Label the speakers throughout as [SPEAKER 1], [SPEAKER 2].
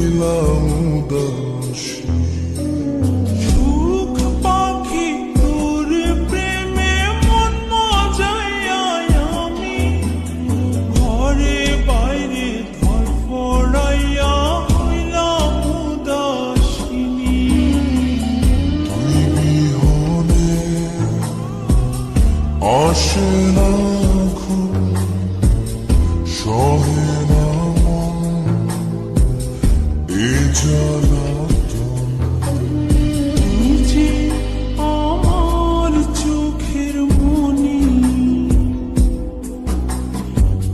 [SPEAKER 1] হইলাম উদাসী।
[SPEAKER 2] সুখ পাখি তোর প্রেমে মন মজাইয়া আমি ঘরে বাইরে ধরফড়াইয়া হইলাম উদাসিনী।
[SPEAKER 1] তুই বিহনে আসে না ঘুম, সহে না মন এ জ্বালাতন।
[SPEAKER 2] তুই যে আমার চোখের মনি,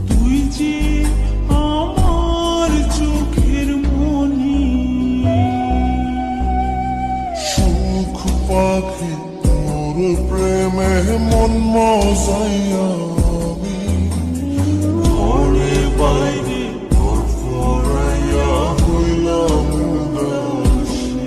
[SPEAKER 2] তুই যে আমার চোখের মনি।
[SPEAKER 1] সুখ পাখি তোর প্রেমে মন মজাইয়া আমি ঘরে বাইরে ধরফড়াইয়া হইলাম উদাসী।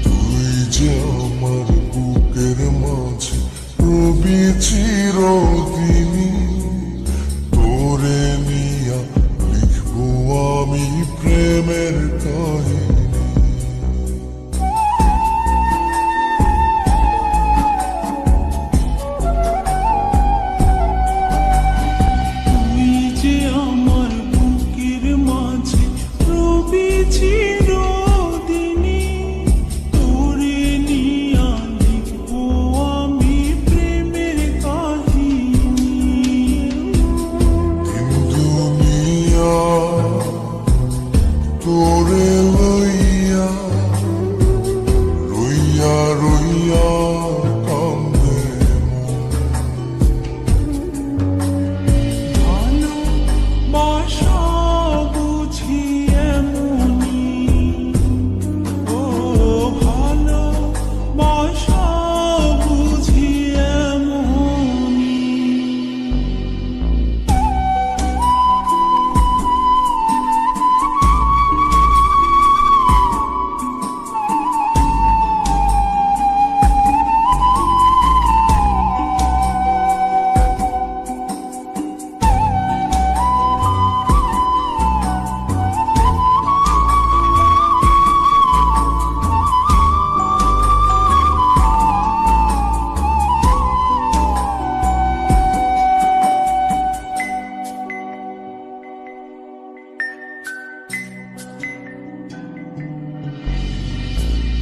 [SPEAKER 1] তুই যে আমার বুকের মাঝে রবি চিরদিনী, তোরে নিয়া লিখবো আমি প্রেমের কাহিনী।
[SPEAKER 2] তুই যে আমার বুকের মাঝে রবি চিরদিনী, তোরে নিয়া লিখবো আমি প্রেমের কাহিনী।
[SPEAKER 1] দিন দুনিয়া তোরে লইয়া রইয়া রইয়া কান্দে
[SPEAKER 2] ভালোবাসা বুঝি এমনি, ও ভালোবাসা বুঝি এমনি।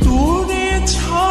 [SPEAKER 2] তোরে ছা